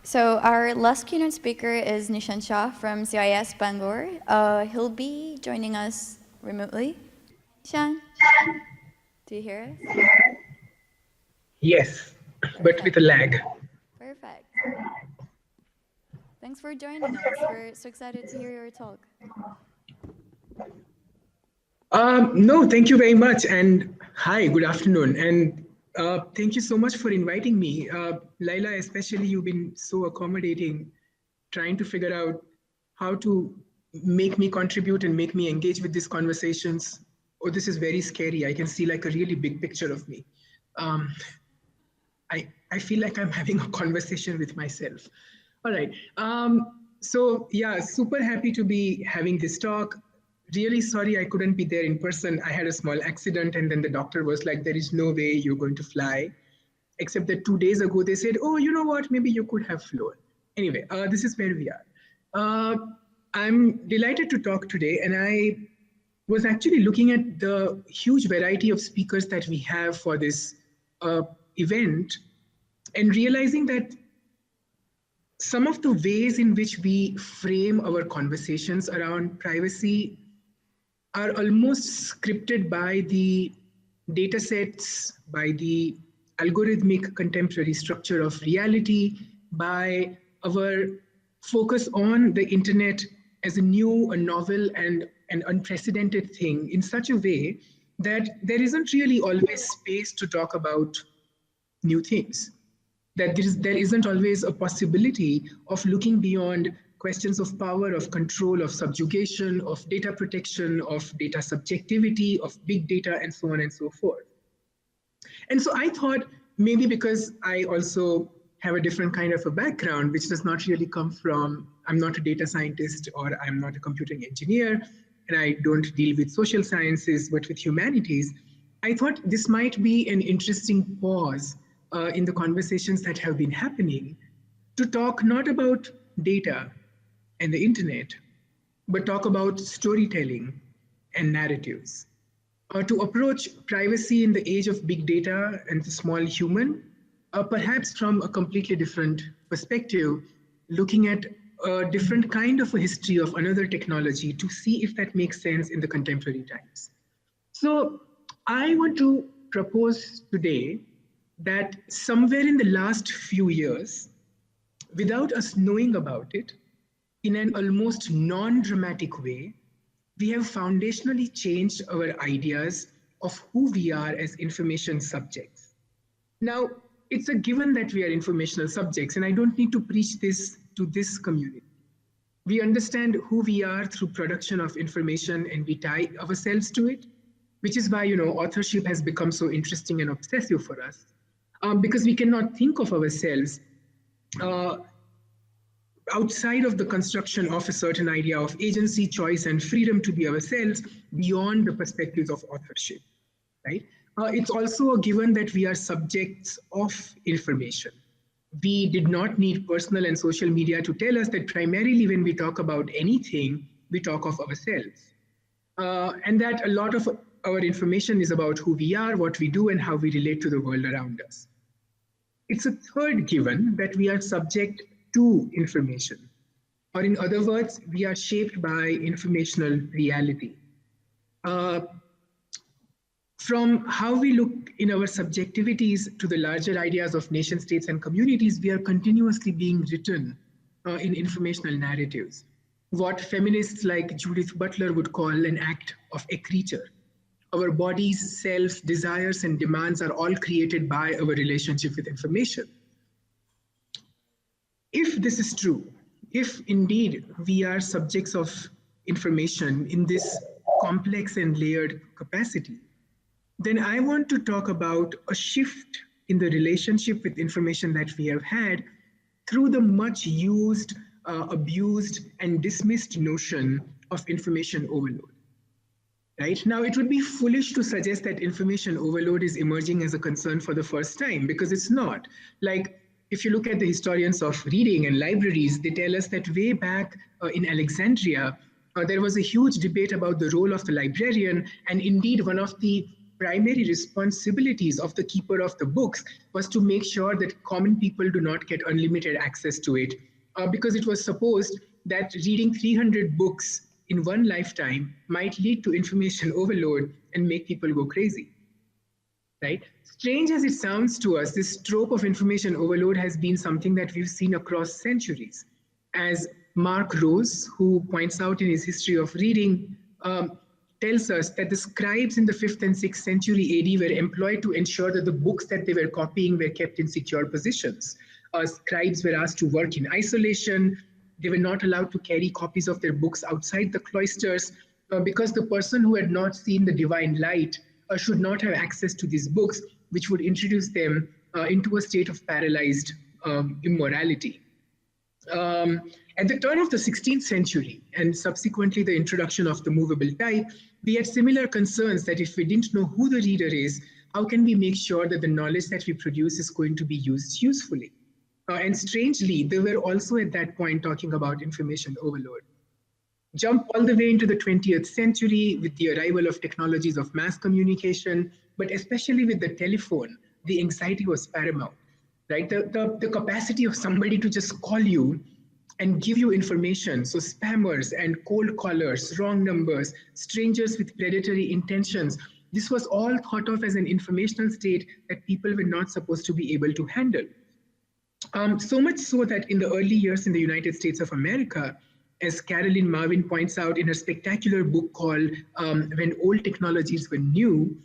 So our last keynote speaker is Nishant from CIS Bangalore. He'll be joining us remotely. Nishan, do you hear us? Yes, but with Perfect. a lag. Perfect. Thanks for joining us. We're so excited to hear your talk. No, thank you very much. And hi, good afternoon. And thank you so much for inviting me. Laila, especially, you've been so accommodating, trying to figure out how to make me contribute and make me engage with these conversations. Oh, this is very scary. I can see like a really big picture of me. Um, I feel like I'm having a conversation with myself. All right. So yeah, super happy to be having this talk. Really sorry I couldn't be there in person. I had a small accident, and then the doctor was like, "There is no way you're going to fly." Except that 2 days ago they said, "Oh, you know what? Maybe you could have flown." Anyway, this is where we are. Uh, I'm delighted to talk today, and I was actually looking at the huge variety of speakers that we have for this uh, event and realizing that some of the ways in which we frame our conversations around privacy are almost scripted by the data sets, by the algorithmic contemporary structure of reality, by our focus on the internet as a new, a novel, and an unprecedented thing in such a way that there isn't really always space to talk about new things, that there isn't always a possibility of looking beyond questions of power, of control, of subjugation, of data protection, of data subjectivity, of big data, and so on and so forth. And so I thought maybe because I also have a different kind of a background, which does not really come from, I'm not a data scientist or I'm not a computing engineer, and I don't deal with social sciences, but with humanities. I thought this might be an interesting pause in the conversations that have been happening to talk not about data and the internet, but talk about storytelling and narratives. To approach privacy in the age of big data and the small human, perhaps from a completely different perspective, looking at a different kind of a history of another technology to see if that makes sense in the contemporary times. So, I want to propose today that somewhere in the last few years, without us knowing about it, in an almost non dramatic way, we have foundationally changed our ideas of who we are as information subjects. Now, it's a given that we are informational subjects, and I don't need to preach this to this community. We understand who we are through production of information and we tie ourselves to it, which is why, authorship has become so interesting and obsessive for us. Because we cannot think of ourselves uh, outside of the construction of a certain idea of agency, choice, and freedom to be ourselves beyond the perspectives of authorship, right? It's also a given that we are subjects of information. We did not need personal and social media to tell us that primarily when we talk about anything, we talk of ourselves. And that a lot of our information is about who we are, what we do, and how we relate to the world around us. It's a third given that we are subject to information. Or, in other words, we are shaped by informational reality. Uh, from how we look in our subjectivities to the larger ideas of nation states and communities, we are continuously being written in informational narratives. What feminists like Judith Butler would call an act of a creature. Our bodies, self, desires, and demands are all created by our relationship with information. If this is true, if indeed we are subjects of information in this complex and layered capacity, then I want to talk about a shift in the relationship with information that we have had through the much used, abused, and dismissed notion of information overload. Right now, it would be foolish to suggest that information overload is emerging as a concern for the first time because it's not. Like, if you look at the historians of reading and libraries, they tell us that way back in Alexandria, there was a huge debate about the role of the librarian, and indeed, one of the primary responsibilities of the keeper of the books was to make sure that common people do not get unlimited access to it. Because it was supposed that reading 300 books in one lifetime might lead to information overload and make people go crazy. Right? Strange as it sounds to us, this trope of information overload has been something that we've seen across centuries. As Mark Rose, who points out in his history of reading, tells us that the scribes in the 5th and 6th century AD were employed to ensure that the books that they were copying were kept in secure positions. Scribes were asked to work in isolation. They were not allowed to carry copies of their books outside the cloisters because the person who had not seen the divine light should not have access to these books, which would introduce them into a state of paralyzed immorality. At the turn of the 16th century, and subsequently the introduction of the movable type, we had similar concerns that if we didn't know who the reader is, how can we make sure that the knowledge that we produce is going to be used usefully? And strangely, they were also at that point talking about information overload. Jump all the way into the 20th century with the arrival of technologies of mass communication, but especially with the telephone, the anxiety was paramount, right? The capacity of somebody to just call you and give you information. So spammers and cold callers, wrong numbers, strangers with predatory intentions, this was all thought of as an informational state that people were not supposed to be able to handle. So much so that in the early years in the United States of America, as Carolyn Marvin points out in her spectacular book called When Old Technologies Were New,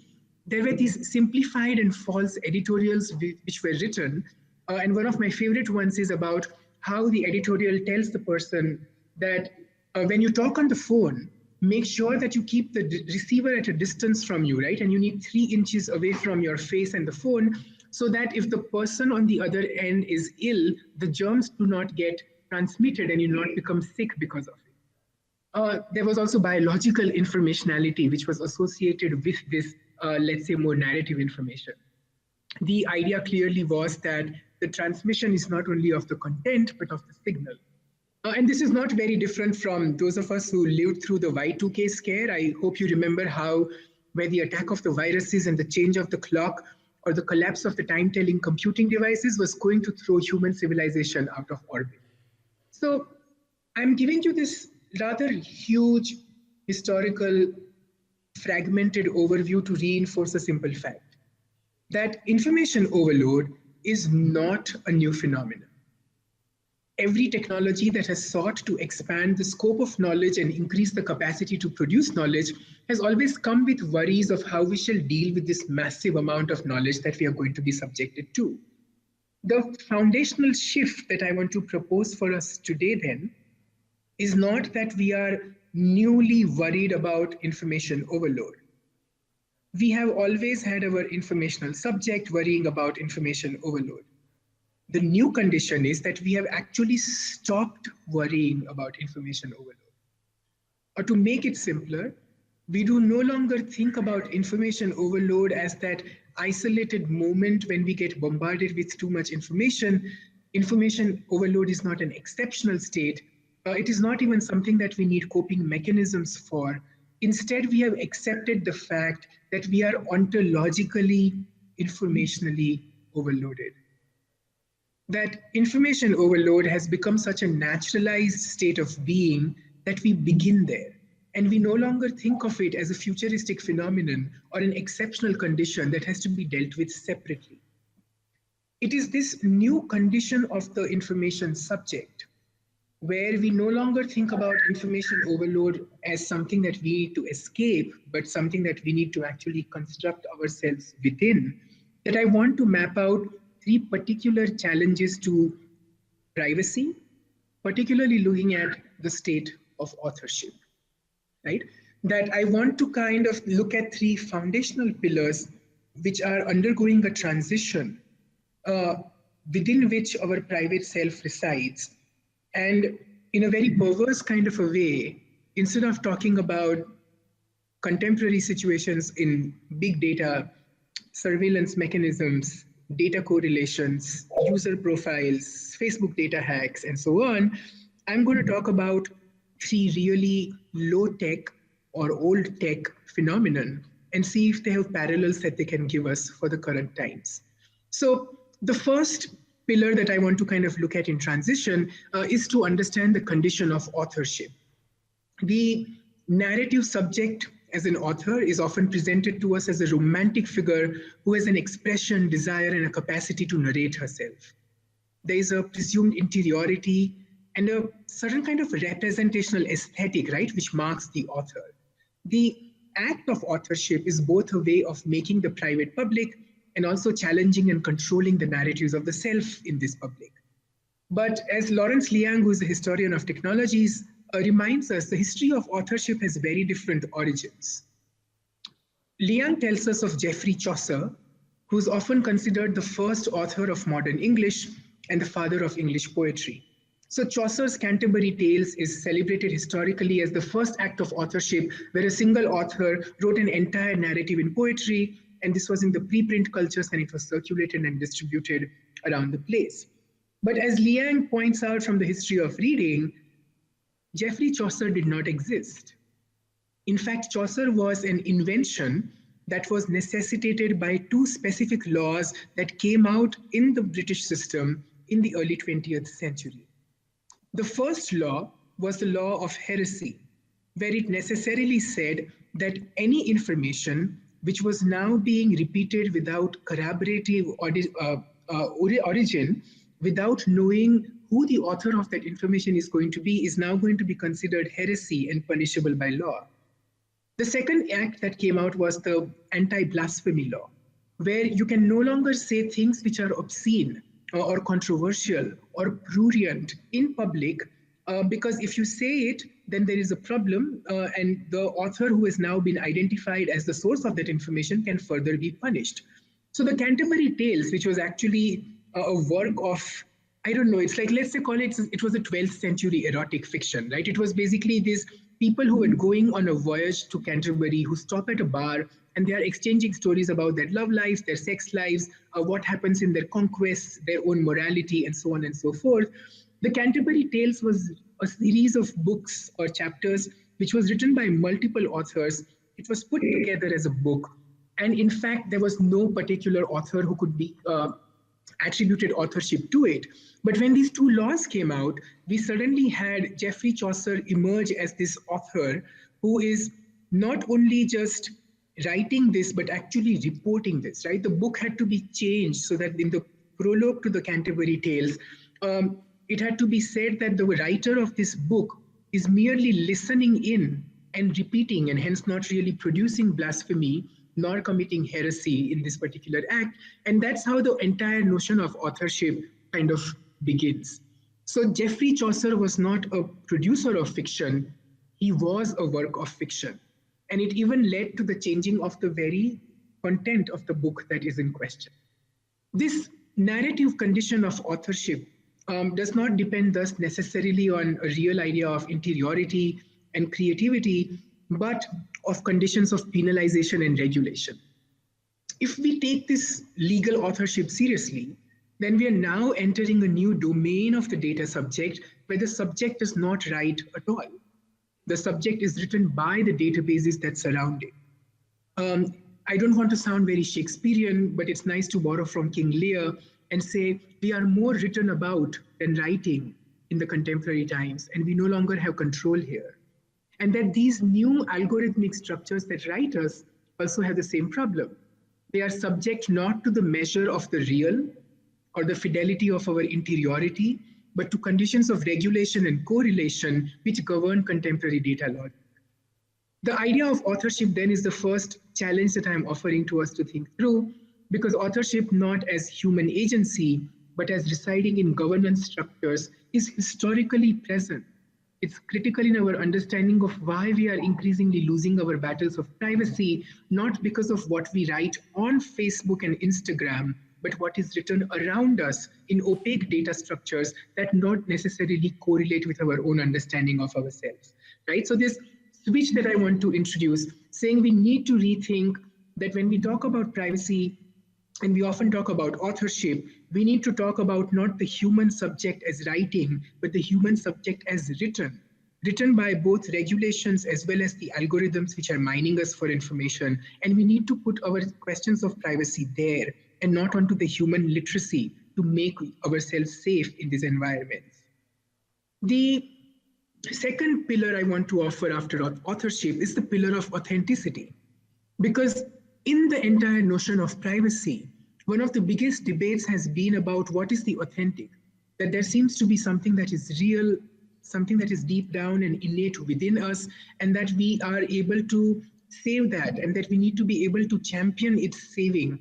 there were these simplified and false editorials which were written. And one of my favorite ones is about how the editorial tells the person that when you talk on the phone, make sure that you keep the receiver at a distance from you, right? And you need 3 inches away from your face and the phone, so that if the person on the other end is ill, the germs do not get transmitted and you not become sick because of it. There was also biological informationality, which was associated with this, let's say, more narrative information. The idea clearly was that the transmission is not only of the content, but of the signal. And this is not very different from those of us who lived through the Y2K scare. I hope you remember how, where the attack of the viruses and the change of the clock or the collapse of the time-telling computing devices was going to throw human civilization out of orbit. So I'm giving you this rather huge historical fragmented overview to reinforce a simple fact that information overload is not a new phenomenon. Every technology that has sought to expand the scope of knowledge and increase the capacity to produce knowledge has always come with worries of how we shall deal with this massive amount of knowledge that we are going to be subjected to. The foundational shift that I want to propose for us today then is not that we are newly worried about information overload. We have always had our informational subject worrying about information overload. The new condition is that we have actually stopped worrying about information overload. Or to make it simpler, we do no longer think about information overload as that isolated moment when we get bombarded with too much information. Information overload is not an exceptional state. It is not even something that we need coping mechanisms for. Instead, we have accepted the fact that we are ontologically, informationally overloaded. That information overload has become such a naturalized state of being that we begin there. And we no longer think of it as a futuristic phenomenon or an exceptional condition that has to be dealt with separately. It is this new condition of the information subject where we no longer think about information overload as something that we need to escape, but something that we need to actually construct ourselves within, that I want to map out 3 particular challenges to privacy, particularly looking at the state of authorship, right? That I want to kind of look at 3 foundational pillars which are undergoing a transition within which our private self resides. And in a very perverse kind of a way, instead of talking about contemporary situations in big data, surveillance mechanisms, data correlations, user profiles, Facebook data hacks, and so on, I'm going to talk about 3 really low tech or old tech phenomenon and see if they have parallels that they can give us for the current times. So the first pillar that I want to kind of look at in transition is to understand the condition of authorship. The narrative subject as an author is often presented to us as a romantic figure who has an expression, desire, and a capacity to narrate herself. There is a presumed interiority and a certain kind of representational aesthetic, right, which marks the author. The act of authorship is both a way of making the private public and also challenging and controlling the narratives of the self in this public. But as Lawrence Liang, who is a historian of technologies, reminds us, the history of authorship has very different origins. Liang tells us of Geoffrey Chaucer, who is often considered the first author of modern English and the father of English poetry. So Chaucer's Canterbury Tales is celebrated historically as the first act of authorship where a single author wrote an entire narrative in poetry, and this was in the preprint cultures and it was circulated and distributed around the place. But as Liang points out from the history of reading, Geoffrey Chaucer did not exist. In fact, Chaucer was an invention that was necessitated by two specific laws that came out in the British system in the early 20th century. The first law was the law of heresy, where it necessarily said that any information which was now being repeated without corroborative origin, without knowing who the author of that information is going to be, is now going to be considered heresy and punishable by law. The second act that came out was the anti-blasphemy law, where you can no longer say things which are obscene or controversial or prurient in public, because if you say it, then there is a problem, and the author who has now been identified as the source of that information can further be punished. So the Canterbury Tales, which was actually a work of, I don't know, it's like, let's say, it was a 12th century erotic fiction, right? It was basically these people who were going on a voyage to Canterbury, who stop at a bar, and they are exchanging stories about their love lives, their sex lives, what happens in their conquests, their own morality, and so on and so forth. The Canterbury Tales was a series of books or chapters which was written by multiple authors. It was put together as a book. And in fact, there was no particular author who could be attributed authorship to it. But when these two laws came out, we suddenly had Geoffrey Chaucer emerge as this author who is not only just writing this, but actually reporting this, right? The book had to be changed so that in the prologue to the Canterbury Tales, it had to be said that the writer of this book is merely listening in and repeating, and hence not really producing blasphemy nor committing heresy in this particular act. And that's how the entire notion of authorship kind of begins. So Geoffrey Chaucer was not a producer of fiction, he was a work of fiction. And it even led to the changing of the very content of the book that is in question. This narrative condition of authorship does not depend thus necessarily on a real idea of interiority and creativity, but of conditions of penalization and regulation. If we take this legal authorship seriously, then we are now entering a new domain of the data subject where the subject does not write at all. The subject is written by the databases that surround it. I don't want to sound very Shakespearean, but it's nice to borrow from King Lear and say we are more written about than writing in the contemporary times, and we no longer have control here. And that these new algorithmic structures that write us also have the same problem. They are subject not to the measure of the real or the fidelity of our interiority, but to conditions of regulation and correlation which govern contemporary data logic. The idea of authorship then is the first challenge that I'm offering to us to think through, because authorship not as human agency, but as residing in governance structures is historically present. It's critical in our understanding of why we are increasingly losing our battles of privacy, not because of what we write on Facebook and Instagram, but what is written around us in opaque data structures that not necessarily correlate with our own understanding of ourselves, right? So this switch that I want to introduce, saying we need to rethink that when we talk about privacy, and we often talk about authorship, we need to talk about not the human subject as writing, but the human subject as written. written by both regulations as well as the algorithms which are mining us for information. And we need to put our questions of privacy there and not onto the human literacy to make ourselves safe in these environments. The second pillar I want to offer after authorship is the pillar of authenticity. Because in the entire notion of privacy, one of the biggest debates has been about what is the authentic, that there seems to be something that is real, something that is deep down and innate within us, and that we are able to save that, and that we need to be able to champion its saving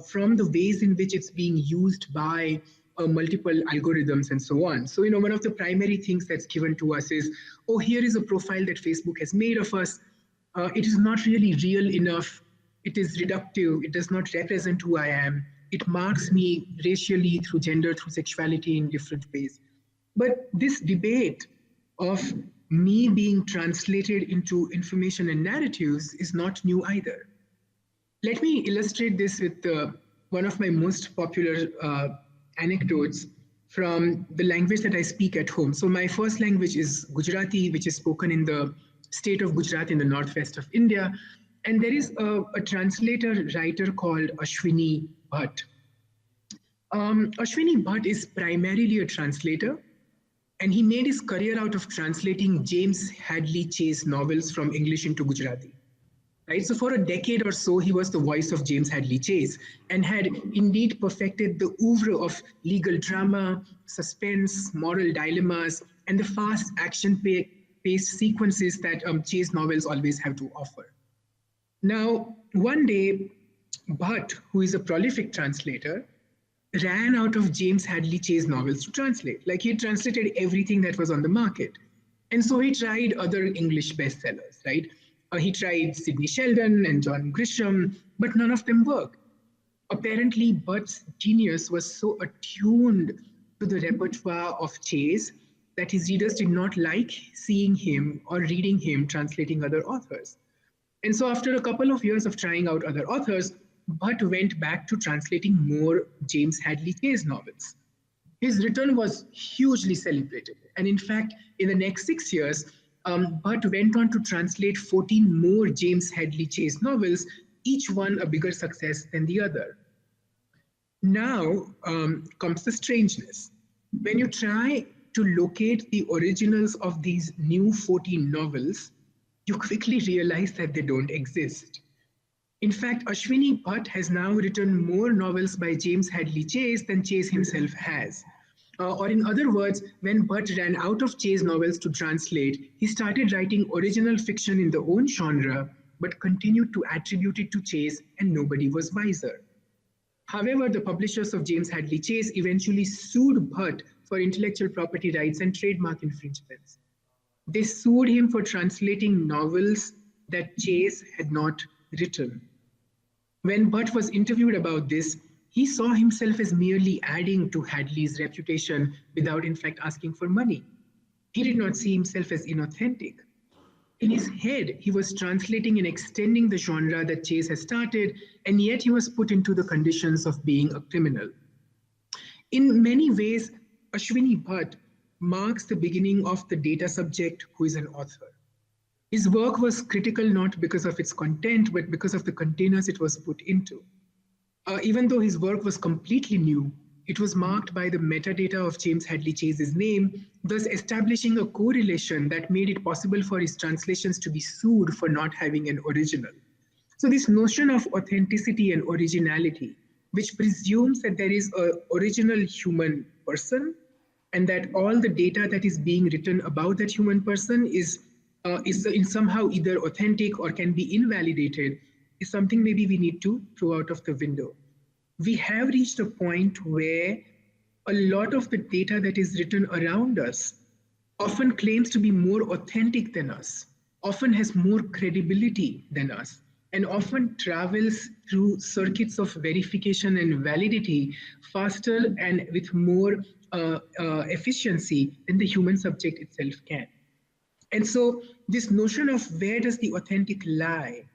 from the ways in which it's being used by multiple algorithms and so on. So, one of the primary things that's given to us is, oh, here is a profile that Facebook has made of us. It is not really real enough. It is reductive. It does not represent who I am. It marks me racially, through gender, through sexuality in different ways. But this debate of me being translated into information and narratives is not new either. Let me illustrate this with one of my most popular anecdotes from the language that I speak at home. So, my first language is Gujarati, which is spoken in the state of Gujarat in the northwest of India. And there is a translator writer called Ashwini Bhatt. Ashwini Bhatt is primarily a translator, and he made his career out of translating James Hadley Chase novels from English into Gujarati. Right? So for a decade or so, he was the voice of James Hadley Chase and had indeed perfected the oeuvre of legal drama, suspense, moral dilemmas, and the fast action-paced sequences that Chase novels always have to offer. Now, one day, Bhatt, who is a prolific translator, ran out of James Hadley Chase novels to translate. Like, he translated everything that was on the market. And so he tried other English bestsellers, right? He tried Sidney Sheldon and John Grisham, but none of them worked. Apparently, Bhatt's genius was so attuned to the repertoire of Chase that his readers did not like seeing him or reading him translating other authors. And so after a couple of years of trying out other authors, Bhatt went back to translating more James Hadley Chase novels. His return was hugely celebrated. And in fact, in the next 6 years, Bhatt went on to translate 14 more James Hadley Chase novels, each one a bigger success than the other. Now comes the strangeness. When you try to locate the originals of these new 14 novels, you quickly realize that they don't exist. In fact, Ashwini Bhatt has now written more novels by James Hadley Chase than Chase himself has. Or in other words, when Bhatt ran out of Chase novels to translate, he started writing original fiction in the own genre, but continued to attribute it to Chase, and nobody was wiser. However, the publishers of James Hadley Chase eventually sued Bhatt for intellectual property rights and trademark infringements. They sued him for translating novels that Chase had not written. When Bhatt was interviewed about this, he saw himself as merely adding to Hadley's reputation without, in fact, asking for money. He did not see himself as inauthentic. In his head, he was translating and extending the genre that Chase has started, and yet he was put into the conditions of being a criminal. In many ways, Ashwini Bhatt marks the beginning of the data subject who is an author. His work was critical not because of its content, but because of the containers it was put into. Even though his work was completely new, it was marked by the metadata of James Hadley Chase's name, thus establishing a correlation that made it possible for his translations to be sued for not having an original. So this notion of authenticity and originality, which presumes that there is an original human person and that all the data that is being written about that human person is in somehow either authentic or can be invalidated, is something maybe we need to throw out of the window. We have reached a point where a lot of the data that is written around us often claims to be more authentic than us, often has more credibility than us, and often travels through circuits of verification and validity faster and with more efficiency than the human subject itself can. And so this notion of where does the authentic lie,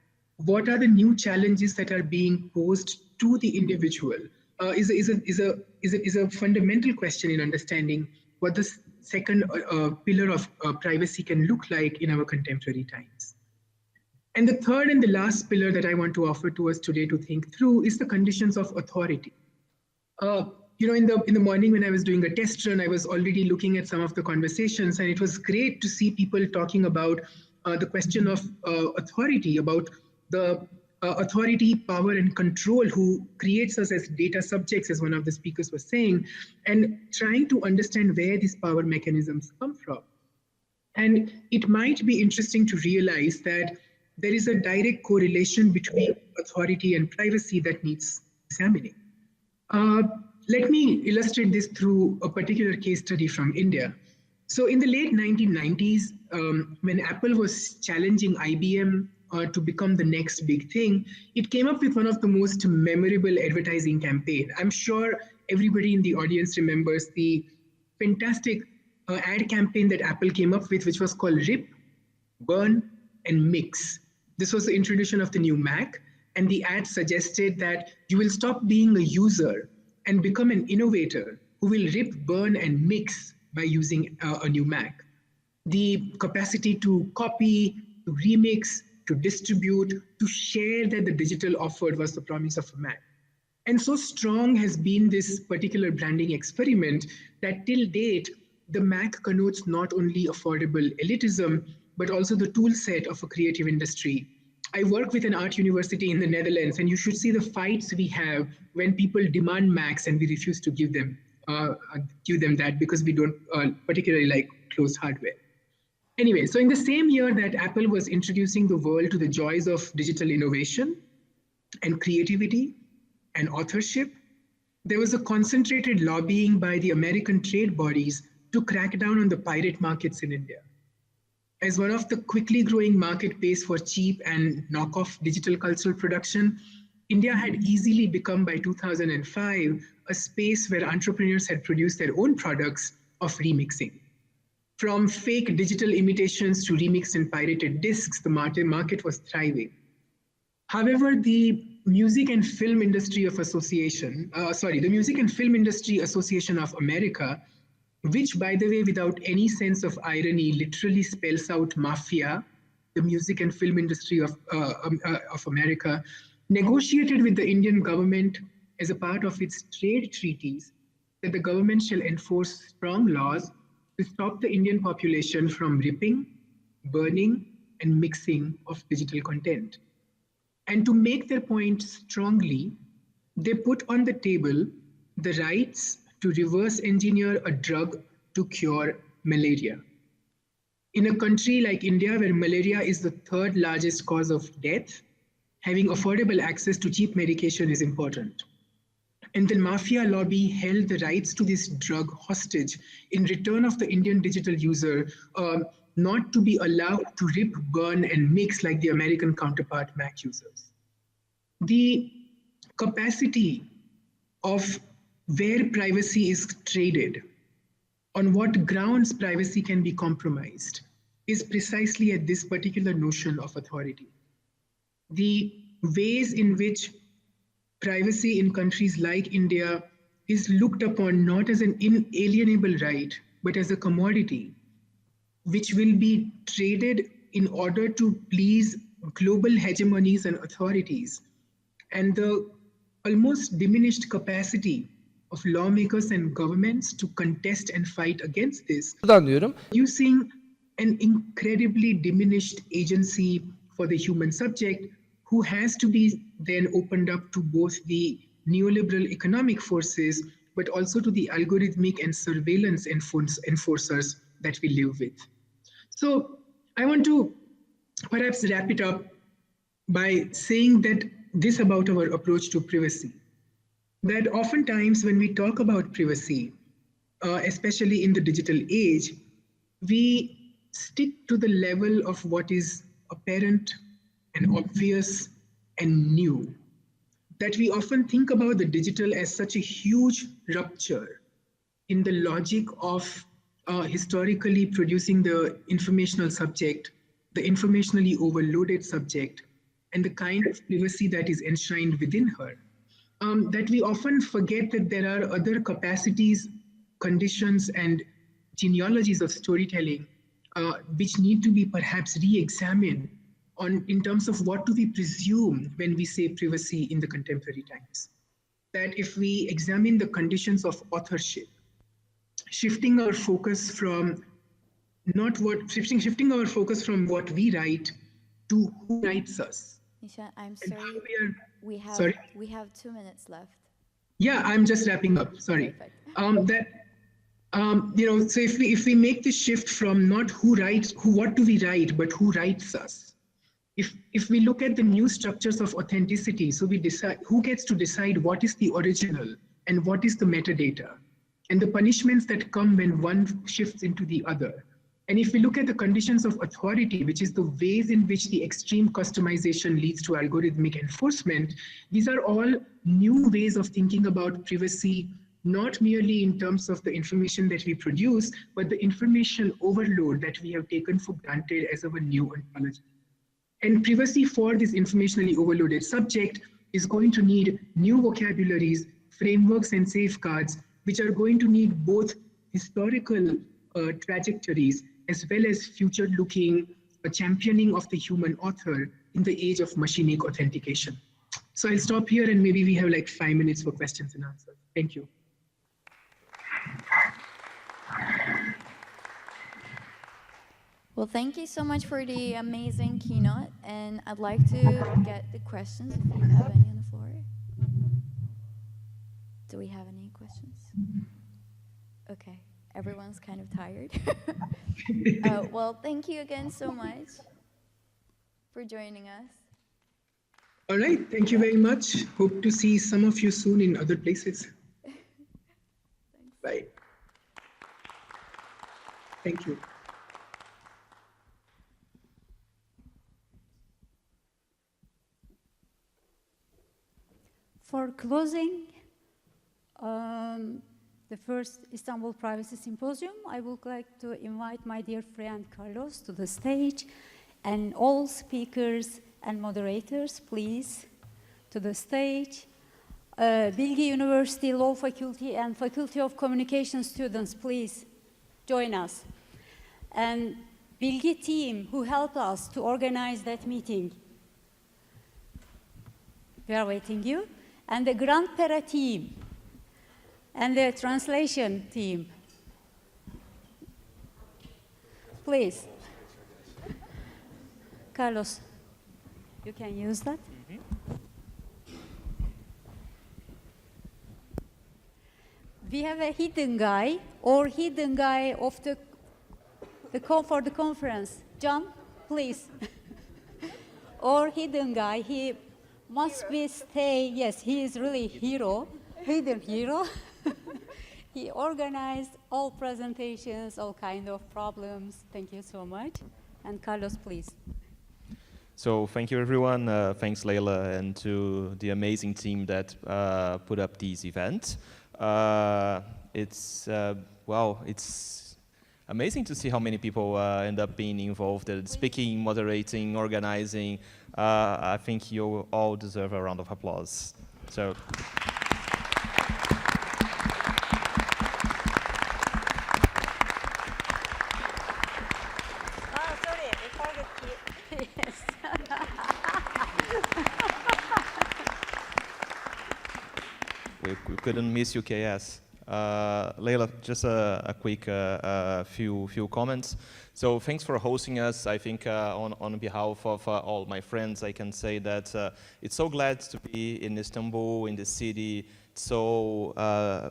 what are the new challenges that are being posed to the individual is a fundamental question in understanding what the second pillar of privacy can look like in our contemporary times. And the third and the last pillar that I want to offer to us today to think through is the conditions of authority. Uh, in the morning when I was doing a test run, I was already looking at some of the conversations, and it was great to see people talking about the question of authority, about the authority, power, and control who creates us as data subjects, as one of the speakers was saying, and trying to understand where these power mechanisms come from. And it might be interesting to realize that there is a direct correlation between authority and privacy that needs examining. Uh, Let me illustrate this through a particular case study from India. So, in the late 1990s, when Apple was challenging IBM to become the next big thing, it came up with one of the most memorable advertising campaign. I'm sure everybody in the audience remembers the fantastic ad campaign that Apple came up with, which was called Rip, Burn, and Mix. This was the introduction of the new Mac, and the ad suggested that you will stop being a user and become an innovator who will rip, burn, and mix by using a new Mac. The capacity to copy, to remix, to distribute, to share that the digital offered was the promise of a Mac. And so strong has been this particular branding experiment that till date, the Mac connotes not only affordable elitism, but also the tool set of a creative industry. I work with an art university in the Netherlands, and you should see the fights we have when people demand Macs and we refuse to give them that because we don't particularly like closed hardware. Anyway, so in the same year that Apple was introducing the world to the joys of digital innovation and creativity and authorship, there was a concentrated lobbying by the American trade bodies to crack down on the pirate markets in India. As one of the quickly growing marketplace for cheap and knockoff digital cultural production, India had easily become by 2005 a space where entrepreneurs had produced their own products of remixing. From fake digital imitations to remixed and pirated discs, the market was thriving. However, the Music and Film Industry Association of America, which, by the way, without any sense of irony, literally spells out mafia, the music and film industry of America, negotiated with the Indian government as a part of its trade treaties that the government shall enforce strong laws to stop the Indian population from ripping, burning, and mixing of digital content. And to make their point strongly, they put on the table the rights to reverse engineer a drug to cure malaria. In a country like India, where malaria is the third largest cause of death, having affordable access to cheap medication is important. And the mafia lobby held the rights to this drug hostage in return of the Indian digital user not to be allowed to rip, burn, and mix like the American counterpart Mac users. The capacity of where privacy is traded, on what grounds privacy can be compromised, is precisely at this particular notion of authority. The ways in which privacy in countries like India is looked upon not as an inalienable right, but as a commodity, which will be traded in order to please global hegemonies and authorities, and the almost diminished capacity of lawmakers and governments to contest and fight against this, Diyorum. using an incredibly diminished agency for the human subject, who has to be then opened up to both the neoliberal economic forces, but also to the algorithmic and surveillance enforcers that we live with. So I want to perhaps wrap it up by saying that this about our approach to privacy, that oftentimes when we talk about privacy, especially in the digital age, we stick to the level of what is apparent and obvious and new. That we often think about the digital as such a huge rupture in the logic of historically producing the informational subject, the informationally overloaded subject, and the kind of privacy that is enshrined within her. That we often forget that there are other capacities, conditions, and genealogies of storytelling, which need to be perhaps re-examined in terms of what do we presume when we say privacy in the contemporary times. That if we examine the conditions of authorship, shifting our focus from not what shifting our focus from what we write to who writes us. Nishant, I'm And how sorry. we are We have sorry. we have 2 minutes left. Yeah, I'm just wrapping up. Sorry. Perfect. That so if we make the shift from not who writes, what do we write, but who writes us. If we look at the new structures of authenticity, so we decide who gets to decide what is the original and what is the metadata, and the punishments that come when one shifts into the other. And if we look at the conditions of authority, which is the ways in which the extreme customization leads to algorithmic enforcement, these are all new ways of thinking about privacy, not merely in terms of the information that we produce, but the information overload that we have taken for granted as our new ontology. And privacy for this informationally overloaded subject is going to need new vocabularies, frameworks, and safeguards, which are going to need both historical trajectories as well as future-looking championing of the human author in the age of machinic authentication. So I'll stop here and maybe we have like 5 minutes for questions and answers. Thank you. Well, thank you so much for the amazing keynote, and I'd like to get the questions if you have any on the floor. Do we have any questions? Okay, everyone's kind of tired. Well, thank you again so much for joining us. All right, thank you very much. Hope to see some of you soon in other places. Bye. Thank you. For closing the first Istanbul Privacy Symposium, I would like to invite my dear friend Carlos to the stage, and all speakers and moderators, please, to the stage. Bilgi University Law Faculty and Faculty of Communication students, please join us. And Bilgi team who helped us to organize that meeting. We are waiting you. And the Grand Pera team, and the translation team. Please. Carlos, you can use that. We have a hidden guy, or hidden guy of for the conference. John, please. Or hidden guy, he must be stay, yes, he is really hero, hidden hero. He organized all presentations, all kind of problems. Thank you so much. And Carlos, please. So thank you everyone, thanks Leila and to the amazing team that put up this event. It's amazing to see how many people end up being involved in speaking, moderating, organizing. I think you all deserve a round of applause. So. Oh, sorry, we forgot you. Yes. We couldn't miss UKS. Leila, just a quick few comments. So thanks for hosting us. I think on behalf of all my friends, I can say that it's so glad to be in Istanbul, in the city. It's so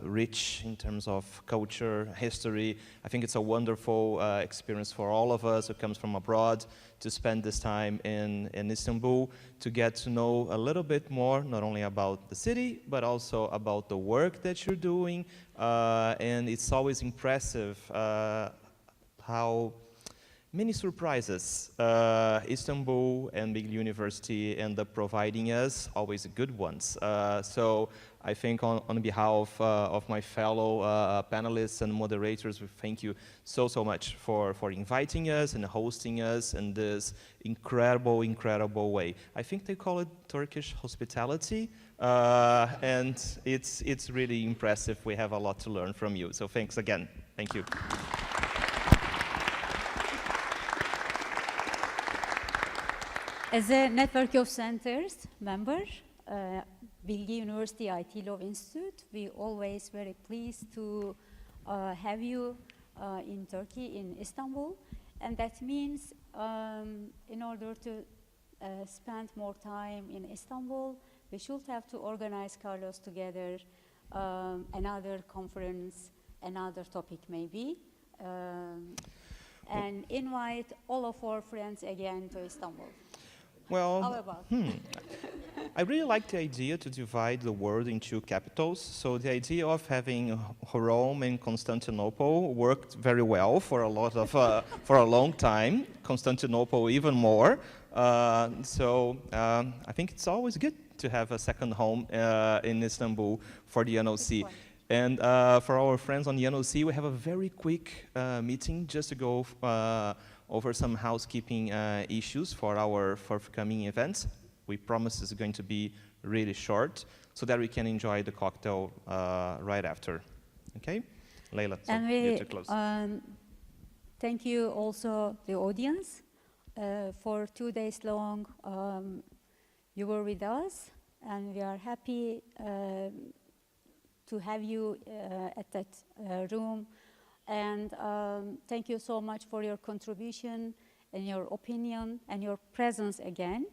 rich in terms of culture, history. I think it's a wonderful experience for all of us who comes from abroad to spend this time in Istanbul, to get to know a little bit more, not only about the city, but also about the work that you're doing. And it's always impressive how many surprises Istanbul and Big University end up providing us, always good ones. So I think on behalf of my fellow panelists and moderators, we thank you so much for inviting us and hosting us in this incredible way. I think they call it Turkish hospitality, and it's really impressive. We have a lot to learn from you. So thanks again. Thank you. As a Network of Centers member, Bilgi University IT Law Institute, we always very pleased to have you in Turkey, in Istanbul. And that means in order to spend more time in Istanbul, we should have to organize, Carlos, together another conference, another topic maybe, and invite all of our friends again to Istanbul. Well, How about? I really like the idea to divide the world into capitals. So the idea of having Rome and Constantinople worked very well for a lot of for a long time. Constantinople even more. I think it's always good to have a second home in Istanbul for the NOC. And for our friends on the NOC, we have a very quick meeting just to go over some housekeeping issues for our forthcoming events. We promise it's going to be really short so that we can enjoy the cocktail right after. Okay? Leila, so And you we to close. thank you also the audience for 2 days long. You were with us, and we are happy to have you at that room. And thank you so much for your contribution and your opinion and your presence again.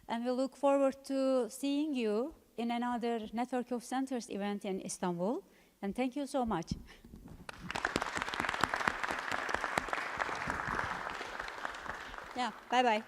And we look forward to seeing you in another Network of Centers event in Istanbul. And thank you so much. Yeah, bye-bye.